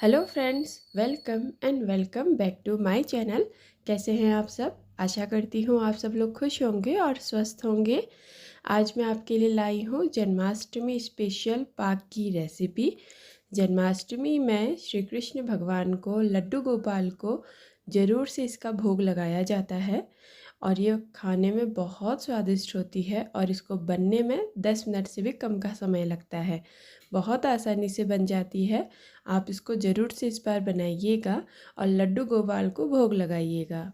Hello friends, welcome back to my channel. कैसे हैं आप सब? आशा करती हूँ आप सब लोग खुश होंगे और स्वस्थ होंगे। आज मैं आपके लिए लाई हूँ जन्माष्टमी स्पेशल पाक की रेसिपी। जन्माष्टमी में श्री कृष्ण भगवान को, लड्डू गोपाल को ज़रूर से इसका भोग लगाया जाता है और ये खाने में बहुत स्वादिष्ट होती है और इसको बनने में 10 मिनट से भी कम का समय लगता है। बहुत आसानी से बन जाती है। आप इसको ज़रूर से इस बार बनाइएगा और लड्डू गोपाल को भोग लगाइएगा।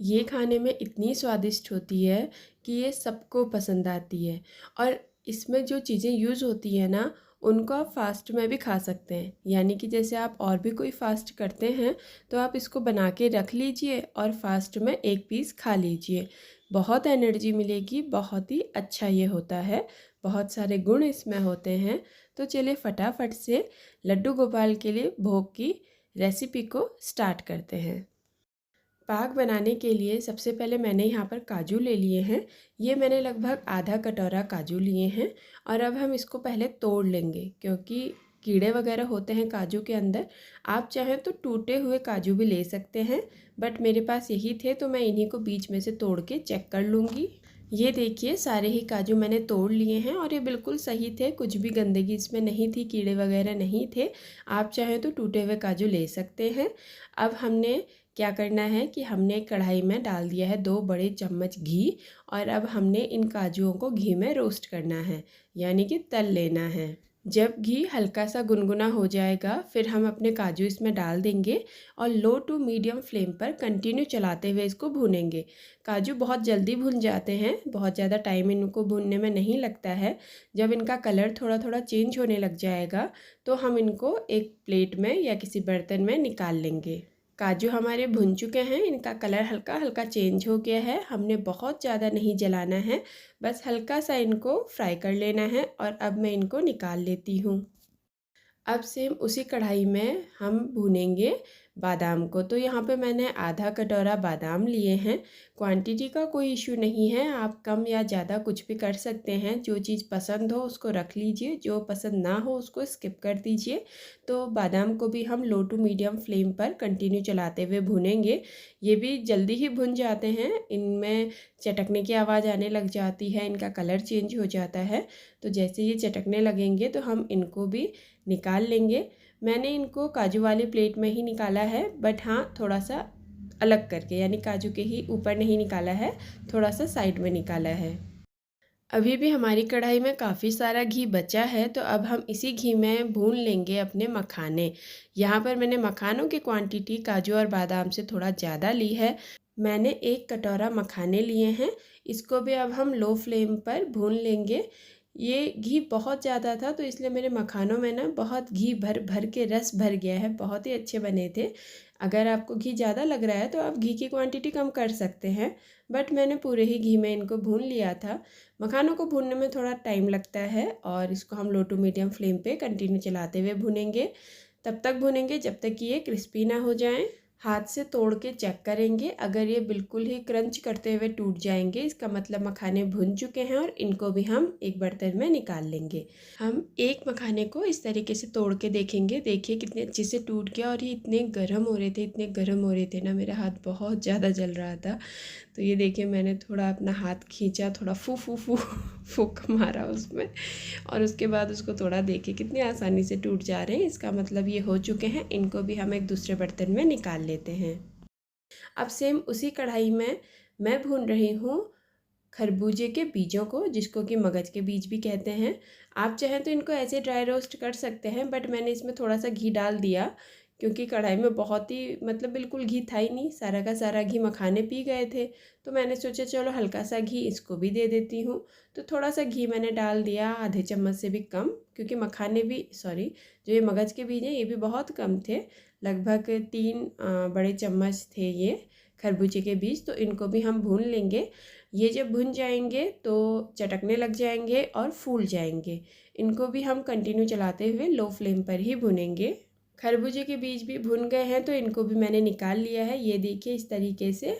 ये खाने में इतनी स्वादिष्ट होती है कि ये सबको पसंद आती है। और इसमें जो चीज़ें यूज़ होती है ना, उनको आप फास्ट में भी खा सकते हैं। यानी कि जैसे आप और भी कोई फास्ट करते हैं तो आप इसको बना के रख लीजिए और फास्ट में एक पीस खा लीजिए। बहुत एनर्जी मिलेगी, बहुत ही अच्छा ये होता है, बहुत सारे गुण इसमें होते हैं। तो चलिए फटाफट से लड्डू गोपाल के लिए भोग की रेसिपी को स्टार्ट करते हैं। पाक बनाने के लिए सबसे पहले मैंने यहाँ पर काजू ले लिए हैं। ये मैंने लगभग आधा कटोरा काजू लिए हैं और अब हम इसको पहले तोड़ लेंगे क्योंकि कीड़े वगैरह होते हैं काजू के अंदर। आप चाहें तो टूटे हुए काजू भी ले सकते हैं, बट मेरे पास यही थे तो मैं इन्हीं को बीच में से तोड़ के चेक कर लूँगी। ये देखिए सारे ही काजू मैंने तोड़ लिए हैं और ये बिल्कुल सही थे, कुछ भी गंदगी इसमें नहीं थी, कीड़े वगैरह नहीं थे। आप चाहें तो टूटे हुए काजू ले सकते हैं। अब हमने क्या करना है कि हमने कढ़ाई में डाल दिया है 2 बड़े चम्मच घी और अब हमने इन काजुओं को घी में रोस्ट करना है, यानी कि तल लेना है। जब घी हल्का सा गुनगुना हो जाएगा फिर हम अपने काजू इसमें डाल देंगे और लो टू मीडियम फ्लेम पर कंटिन्यू चलाते हुए इसको भूनेंगे। काजू बहुत जल्दी भुन जाते हैं, बहुत ज़्यादा टाइम इनको भूनने में नहीं लगता है। जब इनका कलर थोड़ा थोड़ा चेंज होने लग जाएगा तो हम इनको एक प्लेट में या किसी बर्तन में निकाल लेंगे। काजू हमारे भुन चुके हैं, इनका कलर हल्का हल्का चेंज हो गया है। हमने बहुत ज़्यादा नहीं जलाना है, बस हल्का सा इनको फ्राई कर लेना है और अब मैं इनको निकाल लेती हूँ। अब सेम उसी कढ़ाई में हम भूनेंगे बादाम को। तो यहाँ पे मैंने आधा कटोरा बादाम लिए हैं। क्वांटिटी का कोई इशू नहीं है, आप कम या ज़्यादा कुछ भी कर सकते हैं। जो चीज़ पसंद हो उसको रख लीजिए, जो पसंद ना हो उसको स्किप कर दीजिए। तो बादाम को भी हम लो टू मीडियम फ्लेम पर कंटिन्यू चलाते हुए भूनेंगे। ये भी जल्दी ही भुन जाते हैं, इनमें चटकने की आवाज़ आने लग जाती है, इनका कलर चेंज हो जाता है। तो जैसे ये चटकने लगेंगे तो हम इनको भी निकाल लेंगे। मैंने इनको काजू वाली प्लेट में ही निकाला है, बट हाँ थोड़ा सा अलग करके, यानी काजू के ही ऊपर नहीं निकाला है, थोड़ा सा साइड में निकाला है। अभी भी हमारी कढ़ाई में काफ़ी सारा घी बचा है तो अब हम इसी घी में भून लेंगे अपने मखाने। यहाँ पर मैंने मखानों की क्वांटिटी काजू और बादाम से थोड़ा ज़्यादा ली है। मैंने 1 कटोरा मखाने लिए हैं, इसको भी अब हम लो फ्लेम पर भून लेंगे। ये घी बहुत ज़्यादा था तो इसलिए मेरे मखानों में ना बहुत घी भर भर के रस भर गया है, बहुत ही अच्छे बने थे। अगर आपको घी ज़्यादा लग रहा है तो आप घी की क्वांटिटी कम कर सकते हैं, बट मैंने पूरे ही घी में इनको भून लिया था। मखानों को भूनने में थोड़ा टाइम लगता है और इसको हम लो टू मीडियम फ्लेम पे कंटिन्यू चलाते हुए भूनेंगे। तब तक भूनेंगे जब तक कि ये क्रिस्पी ना हो जाएं। हाथ से तोड़ के चेक करेंगे, अगर ये बिल्कुल ही क्रंच करते हुए टूट जाएंगे इसका मतलब मखाने भुन चुके हैं और इनको भी हम एक बर्तन में निकाल लेंगे। हम एक मखाने को इस तरीके से तोड़ के देखेंगे, देखिए कितने अच्छे से टूट गया और ये इतने गर्म हो रहे थे, इतने गर्म हो रहे थे ना, मेरा हाथ बहुत ज़्यादा जल रहा था। तो ये देखिए मैंने थोड़ा अपना हाथ खींचा, थोड़ा फू फू फू फूक मारा उसमें और उसके बाद उसको थोड़ा देखिए कितनी आसानी से टूट जा रहे हैं। इसका मतलब ये हो चुके हैं, इनको भी हम एक दूसरे बर्तन में निकाल लेते हैं। अब सेम उसी कढ़ाई में मैं भून रही हूँ खरबूजे के बीजों को, जिसको कि मगज के बीज भी कहते हैं। आप चाहें तो इनको ऐसे ड्राई रोस्ट कर सकते हैं, बट मैंने इसमें थोड़ा सा घी डाल दिया क्योंकि कढ़ाई में बहुत ही मतलब बिल्कुल घी था ही नहीं, सारा का सारा घी मखाने पी गए थे। तो मैंने सोचा चलो हल्का सा घी इसको भी दे देती हूँ। तो थोड़ा सा घी मैंने डाल दिया, आधे चम्मच से भी कम, क्योंकि मखाने भी जो ये मगज के बीज हैं ये भी बहुत कम थे, लगभग 3 बड़े चम्मच थे ये खरबूजे के बीज। तो इनको भी हम भून लेंगे। ये जब भुन जाएंगे तो चटकने लग जाएंगे और फूल जाएंगे। इनको भी हम कंटिन्यू चलाते हुए लो फ्लेम पर ही भुनेंगे। खरबूजे के बीज भी भुन गए हैं तो इनको भी मैंने निकाल लिया है, ये देखिए इस तरीके से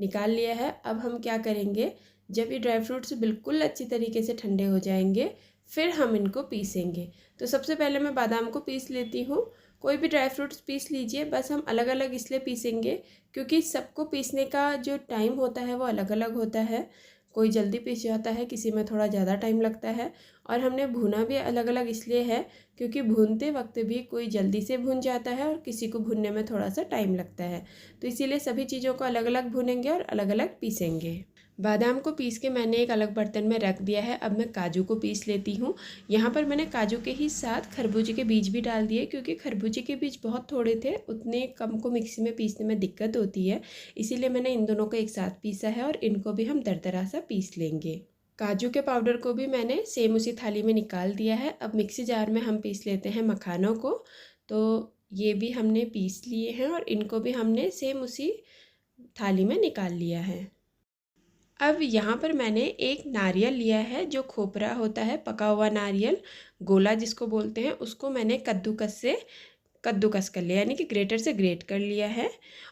निकाल लिया है। अब हम क्या करेंगे, जब ये ड्राई फ्रूट्स बिल्कुल अच्छी तरीके से ठंडे हो जाएंगे फिर हम इनको पीसेंगे। तो सबसे पहले मैं बादाम को पीस लेती हूँ। कोई भी ड्राई फ्रूट्स पीस लीजिए, बस हम अलग अलग इसलिए पीसेंगे क्योंकि सबको पीसने का जो टाइम होता है वो अलग अलग होता है। कोई जल्दी पीस जाता है, किसी में थोड़ा ज़्यादा टाइम लगता है। और हमने भुना भी अलग अलग इसलिए है क्योंकि भूनते वक्त भी कोई जल्दी से भुन जाता है और किसी को भुनने में थोड़ा सा टाइम लगता है। तो इसीलिए सभी चीज़ों को अलग अलग भुनेंगे और अलग अलग पीसेंगे। बादाम को पीस के मैंने एक अलग बर्तन में रख दिया है। अब मैं काजू को पीस लेती हूँ। यहाँ पर मैंने काजू के ही साथ खरबूजे के बीज भी डाल दिए क्योंकि खरबूजे के बीज बहुत थोड़े थे, उतने कम को मिक्सी में पीसने में दिक्कत होती है, इसीलिए मैंने इन दोनों को एक साथ पीसा है और इनको भी हम दरदरा सा पीस लेंगे। काजू के पाउडर को भी मैंने सेम उसी थाली में निकाल दिया है। अब मिक्सी जार में हम पीस लेते हैं मखानों को। तो ये भी हमने पीस लिए हैं और इनको भी हमने सेम उसी थाली में निकाल लिया है। अब यहाँ पर मैंने एक नारियल लिया है, जो खोपरा होता है, पका हुआ नारियल, गोला जिसको बोलते हैं, उसको मैंने कद्दूकस कर लिया, यानी कि ग्रेटर से ग्रेट कर लिया है।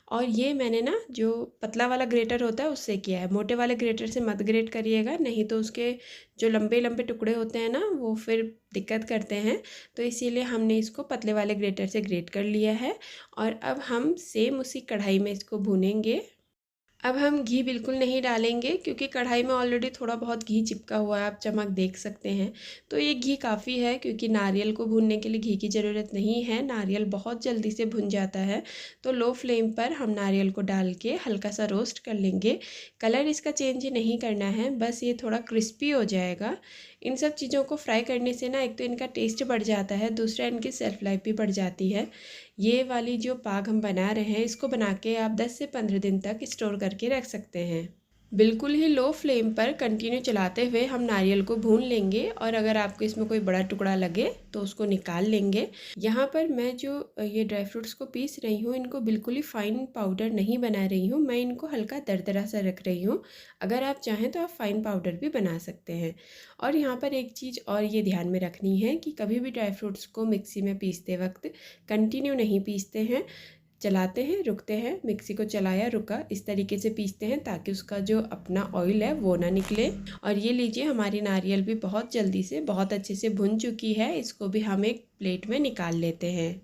और ये मैंने ना जो पतला वाला ग्रेटर होता है उससे किया है, मोटे वाले ग्रेटर से मत ग्रेट करिएगा, नहीं तो उसके जो लंबे लंबे टुकड़े होते हैं ना वो फिर दिक्कत करते हैं। तो इसीलिए हमने इसको पतले वाले ग्रेटर से ग्रेट कर लिया है। और अब हम सेम उसी कढ़ाई में इसको भूनेंगे। अब हम घी बिल्कुल नहीं डालेंगे क्योंकि कढ़ाई में ऑलरेडी थोड़ा बहुत घी चिपका हुआ है, आप चमक देख सकते हैं। तो ये घी काफ़ी है क्योंकि नारियल को भूनने के लिए घी की ज़रूरत नहीं है, नारियल बहुत जल्दी से भुन जाता है। तो लो फ्लेम पर हम नारियल को डाल के हल्का सा रोस्ट कर लेंगे। कलर इसका चेंज नहीं करना है, बस ये थोड़ा क्रिस्पी हो जाएगा। इन सब चीज़ों को फ्राई करने से ना एक तो इनका टेस्ट बढ़ जाता है, दूसरा इनकी सेल्फ लाइफ भी बढ़ जाती है। ये वाली जो पाग हम बना रहे हैं, इसको बना के आप 10 से 15 दिन तक स्टोर करके रख सकते हैं। बिल्कुल ही लो फ्लेम पर कंटिन्यू चलाते हुए हम नारियल को भून लेंगे और अगर आपको इसमें कोई बड़ा टुकड़ा लगे तो उसको निकाल लेंगे। यहाँ पर मैं जो ये ड्राई फ्रूट्स को पीस रही हूँ, इनको बिल्कुल ही फाइन पाउडर नहीं बना रही हूँ, मैं इनको हल्का दरदरा सा रख रही हूँ। अगर आप चाहें तो आप फाइन पाउडर भी बना सकते हैं। और यहाँ पर एक चीज़ और ये ध्यान में रखनी है कि कभी भी ड्राई फ्रूट्स को मिक्सी में पीसते वक्त कंटिन्यू नहीं पीसते हैं, चलाते हैं, रुकते हैं, मिक्सी को चलाया रुका, इस तरीके से पीसते हैं ताकि उसका जो अपना ऑयल है वो ना निकले। और ये लीजिए, हमारी नारियल भी बहुत जल्दी से बहुत अच्छे से भुन चुकी है। इसको भी हम एक प्लेट में निकाल लेते हैं।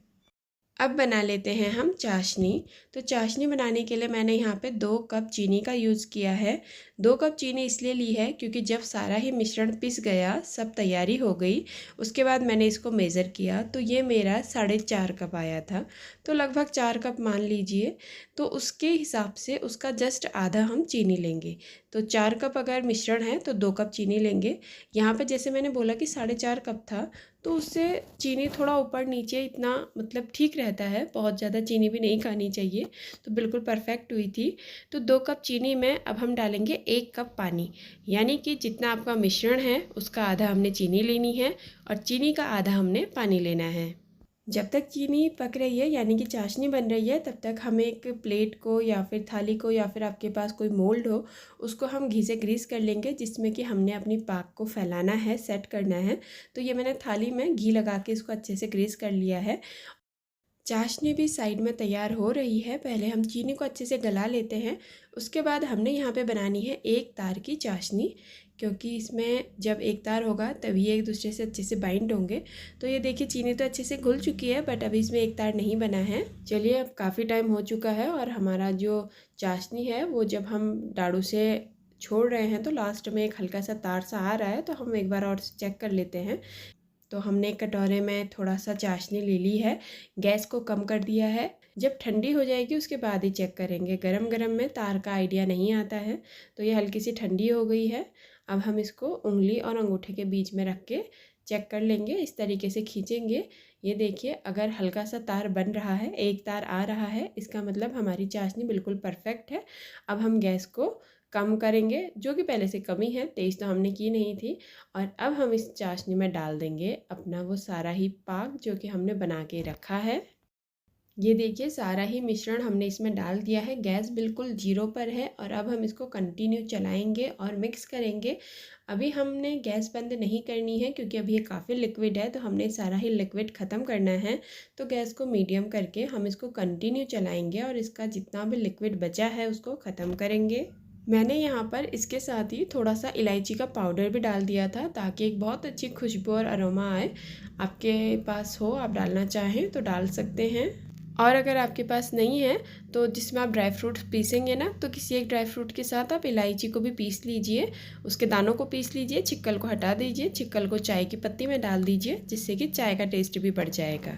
अब बना लेते हैं हम चाशनी। तो चाशनी बनाने के लिए मैंने यहाँ पे 2 कप चीनी का यूज़ किया है। 2 कप चीनी इसलिए ली है क्योंकि जब सारा ही मिश्रण पिस गया, सब तैयारी हो गई, उसके बाद मैंने इसको मेज़र किया तो ये मेरा 4.5 कप आया था। तो लगभग 4 कप मान लीजिए। तो उसके हिसाब से उसका जस्ट आधा हम चीनी लेंगे। तो 4 कप अगर मिश्रण है तो 2 कप चीनी लेंगे। यहाँ पर जैसे मैंने बोला कि 4.5 कप था, तो उससे चीनी थोड़ा ऊपर नीचे इतना मतलब ठीक रहता है, बहुत ज़्यादा चीनी भी नहीं खानी चाहिए। तो बिल्कुल परफेक्ट हुई थी। तो 2 कप चीनी में अब हम डालेंगे 1 कप पानी, यानी कि जितना आपका मिश्रण है उसका आधा हमने चीनी लेनी है और चीनी का आधा हमने पानी लेना है। जब तक चीनी पक रही है यानी कि चाशनी बन रही है, तब तक हम एक प्लेट को या फिर थाली को या फिर आपके पास कोई मोल्ड हो, उसको हम घी से ग्रीस कर लेंगे, जिसमें कि हमने अपनी पाक को फैलाना है, सेट करना है। तो ये मैंने थाली में घी लगा के इसको अच्छे से ग्रीस कर लिया है। चाशनी भी साइड में तैयार हो रही है। पहले हम चीनी को अच्छे से गला लेते हैं, उसके बाद हमने यहाँ पे बनानी है एक तार की चाशनी, क्योंकि इसमें जब एक तार होगा तभी एक दूसरे से अच्छे से बाइंड होंगे। तो ये देखिए, चीनी तो अच्छे से घुल चुकी है बट अभी इसमें एक तार नहीं बना है। चलिए, अब काफ़ी टाइम हो चुका है और हमारा जो चाशनी है वो जब हम डाड़ू से छोड़ रहे हैं तो लास्ट में एक हल्का सा तार सा आ रहा है, तो हम एक बार और चेक कर लेते हैं। तो हमने एक कटोरे में थोड़ा सा चाशनी ले ली है, गैस को कम कर दिया है। जब ठंडी हो जाएगी उसके बाद ही चेक करेंगे, गरम गरम में तार का आइडिया नहीं आता है। तो ये हल्की सी ठंडी हो गई है। अब हम इसको उंगली और अंगूठे के बीच में रख के चेक कर लेंगे, इस तरीके से खींचेंगे। ये देखिए, अगर हल्का सा तार बन रहा है, एक तार आ रहा है, इसका मतलब हमारी चाशनी बिल्कुल परफेक्ट है। अब हम गैस को कम करेंगे, जो कि पहले से कमी है, तेज़ तो हमने की नहीं थी। और अब हम इस चाशनी में डाल देंगे अपना वो सारा ही पाक जो कि हमने बना के रखा है। ये देखिए, सारा ही मिश्रण हमने इसमें डाल दिया है, गैस बिल्कुल 0 पर है और अब हम इसको कंटिन्यू चलाएंगे और मिक्स करेंगे। अभी हमने गैस बंद नहीं करनी है क्योंकि अभी ये काफ़ी लिक्विड है, तो हमने सारा ही लिक्विड ख़त्म करना है। तो गैस को मीडियम करके हम इसको कंटिन्यू चलाएंगे और इसका जितना भी लिक्विड बचा है उसको ख़त्म करेंगे। मैंने यहाँ पर इसके साथ ही थोड़ा सा इलायची का पाउडर भी डाल दिया था ताकि एक बहुत अच्छी खुशबू और अरोमा आए। आपके पास हो, आप डालना चाहें तो डाल सकते हैं। और अगर आपके पास नहीं है तो जिसमें आप ड्राई फ्रूट्स पीसेंगे ना, तो किसी एक ड्राई फ्रूट के साथ आप इलायची को भी पीस लीजिए, उसके दानों को पीस लीजिए, छिक्कल को हटा दीजिए, छिक्कल को चाय की पत्ती में डाल दीजिए, जिससे कि चाय का टेस्ट भी बढ़ जाएगा।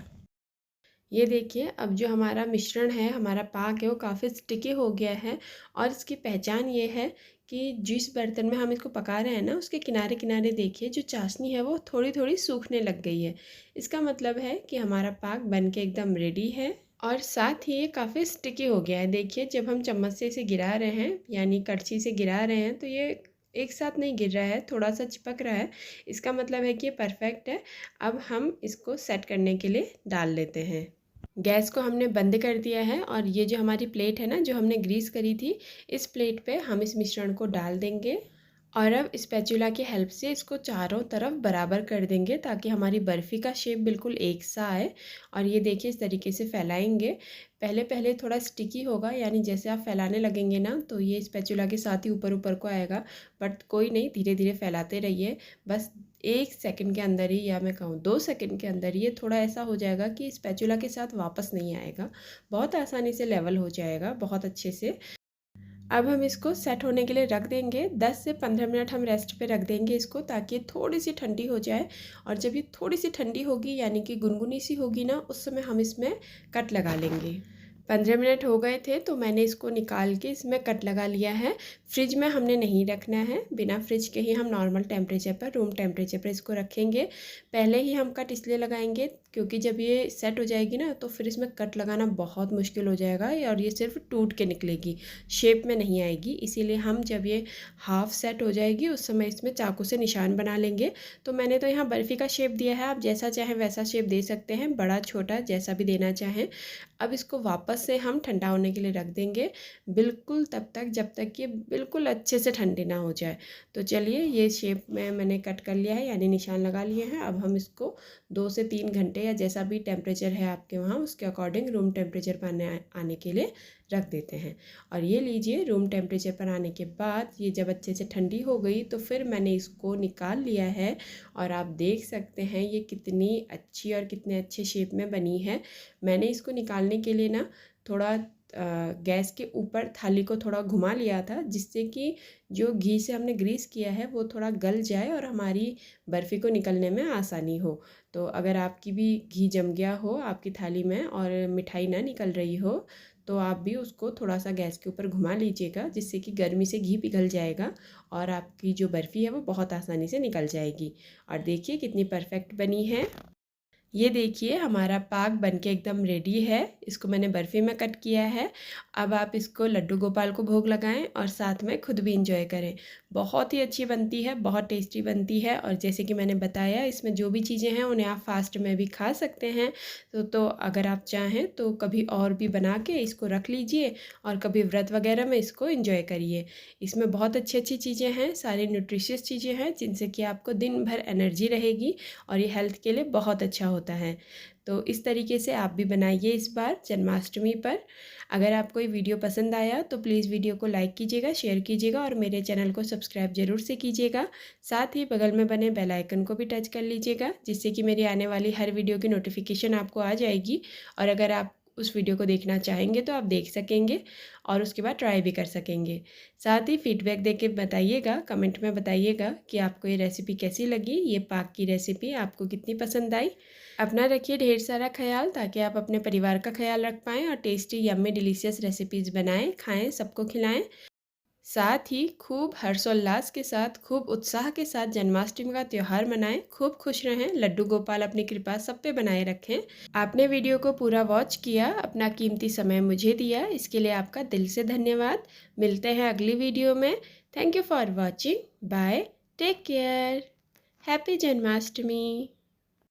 ये देखिए, अब जो हमारा मिश्रण है, हमारा पाक है, वो काफ़ी स्टिकी हो गया है। और इसकी पहचान ये है कि जिस बर्तन में हम इसको पका रहे हैं ना, उसके किनारे किनारे देखिए जो चाशनी है वो थोड़ी थोड़ी सूखने लग गई है। इसका मतलब है कि हमारा पाक बन के एकदम रेडी है। और साथ ही ये काफ़ी स्टिकी हो गया है। देखिए, जब हम चम्मच से इसे गिरा रहे हैं यानी कड़छी से गिरा रहे हैं तो ये एक साथ नहीं गिर रहा है, थोड़ा सा चिपक रहा है। इसका मतलब है कि ये परफेक्ट है। अब हम इसको सेट करने के लिए डाल लेते हैं। गैस को हमने बंद कर दिया है और ये जो हमारी प्लेट है ना, जो हमने ग्रीस करी थी, इस प्लेट पे हम इस मिश्रण को डाल देंगे। और अब स्पैचुला की हेल्प से इसको चारों तरफ बराबर कर देंगे ताकि हमारी बर्फ़ी का शेप बिल्कुल एक सा आए। और ये देखिए, इस तरीके से फैलाएंगे। पहले पहले थोड़ा स्टिकी होगा, यानी जैसे आप फैलाने लगेंगे ना तो ये स्पैचुला के साथ ही ऊपर ऊपर को आएगा। बट कोई नहीं, धीरे धीरे फैलाते रहिए। बस 1 सेकंड के अंदर ही, या मैं कहूँ 2 सेकंड के अंदर ये थोड़ा ऐसा हो जाएगा कि स्पैचुला के साथ वापस नहीं आएगा। बहुत आसानी से लेवल हो जाएगा, बहुत अच्छे से। अब हम इसको सेट होने के लिए रख देंगे। 10 से 15 मिनट हम रेस्ट पे रख देंगे इसको, ताकि थोड़ी सी ठंडी हो जाए। और जब ये थोड़ी सी ठंडी होगी, यानी कि गुनगुनी सी होगी ना, उस समय हम इसमें कट लगा लेंगे। 15 मिनट हो गए थे तो मैंने इसको निकाल के इसमें कट लगा लिया है। फ्रिज में हमने नहीं रखना है, बिना फ्रिज के ही हम नॉर्मल टेम्परेचर पर, रूम टेम्परेचर पर इसको रखेंगे। पहले ही हम कट इसलिए लगाएंगे क्योंकि जब ये सेट हो जाएगी ना तो फिर इसमें कट लगाना बहुत मुश्किल हो जाएगा और ये सिर्फ टूट के निकलेगी, शेप में नहीं आएगी। इसीलिए हम जब ये हाफ सेट हो जाएगी उस समय इसमें चाकू से निशान बना लेंगे। तो मैंने तो यहाँ बर्फ़ी का शेप दिया है, आप जैसा चाहें वैसा शेप दे सकते हैं, बड़ा छोटा जैसा भी देना चाहें। अब इसको वापस से हम ठंडा होने के लिए रख देंगे, बिल्कुल तब तक जब तक ये बिल्कुल अच्छे से ठंडी ना हो जाए। तो चलिए, ये शेप में मैंने कट कर लिया है, यानी निशान लगा लिए हैं। अब हम इसको 2 से 3 घंटे या जैसा भी टेम्परेचर है आपके वहाँ, उसके अकॉर्डिंग रूम टेम्परेचर पर आने के लिए रख देते हैं। और ये लीजिए, रूम टेम्परेचर पर आने के बाद ये जब अच्छे से ठंडी हो गई तो फिर मैंने इसको निकाल लिया है। और आप देख सकते हैं ये कितनी अच्छी और कितने अच्छे शेप में बनी है। मैंने इसको निकालने के लिए ना थोड़ा गैस के ऊपर थाली को थोड़ा घुमा लिया था, जिससे कि जो घी से हमने ग्रीस किया है वो थोड़ा गल जाए और हमारी बर्फ़ी को निकलने में आसानी हो। तो अगर आपकी भी घी जम गया हो आपकी थाली में और मिठाई ना निकल रही हो, तो आप भी उसको थोड़ा सा गैस के ऊपर घुमा लीजिएगा, जिससे कि गर्मी से घी पिघल जाएगा और आपकी जो बर्फ़ी है वो बहुत आसानी से निकल जाएगी। और देखिए कितनी परफेक्ट बनी है। ये देखिए, हमारा पाक बनके एकदम रेडी है। इसको मैंने बर्फ़ी में कट किया है। अब आप इसको लड्डू गोपाल को भोग लगाएं और साथ में खुद भी इंजॉय करें। बहुत ही अच्छी बनती है, बहुत टेस्टी बनती है। और जैसे कि मैंने बताया, इसमें जो भी चीज़ें हैं उन्हें आप फास्ट में भी खा सकते हैं। तो अगर आप चाहें तो कभी और भी बना के इसको रख लीजिए और कभी व्रत वगैरह में इसको इंजॉय करिए। इसमें बहुत अच्छी अच्छी चीज़ें हैं, सारी न्यूट्रिशियस चीज़ें हैं, जिनसे कि आपको दिन भर एनर्जी रहेगी और ये हेल्थ के लिए बहुत अच्छा होता है। तो इस तरीके से आप भी बनाइए इस बार जन्माष्टमी पर। अगर आपको ये वीडियो पसंद आया तो प्लीज़ वीडियो को लाइक कीजिएगा, शेयर कीजिएगा और मेरे चैनल को सब्सक्राइब ज़रूर से कीजिएगा। साथ ही बगल में बने बेल आइकन को भी टच कर लीजिएगा, जिससे कि मेरी आने वाली हर वीडियो की नोटिफिकेशन आपको आ जाएगी। और अगर आप उस वीडियो को देखना चाहेंगे तो आप देख सकेंगे और उसके बाद ट्राई भी कर सकेंगे। साथ ही फीडबैक देके बताइएगा, कमेंट में बताइएगा कि आपको ये रेसिपी कैसी लगी, ये पाक की रेसिपी आपको कितनी पसंद आई। अपना रखिए ढेर सारा ख्याल, ताकि आप अपने परिवार का ख्याल रख पाएँ और टेस्टी यम्मी डिलीशियस रेसिपीज़ बनाएं, खाएं, सबको खिलाएं। साथ ही खूब हर्षोल्लास के साथ, खूब उत्साह के साथ जन्माष्टमी का त्यौहार मनाएं। खूब खुश रहें, लड्डू गोपाल अपनी कृपा सब पे बनाए रखें। आपने वीडियो को पूरा वॉच किया, अपना कीमती समय मुझे दिया, इसके लिए आपका दिल से धन्यवाद। मिलते हैं अगली वीडियो में। Thank you for watching. Bye, take care, happy Janmashtami.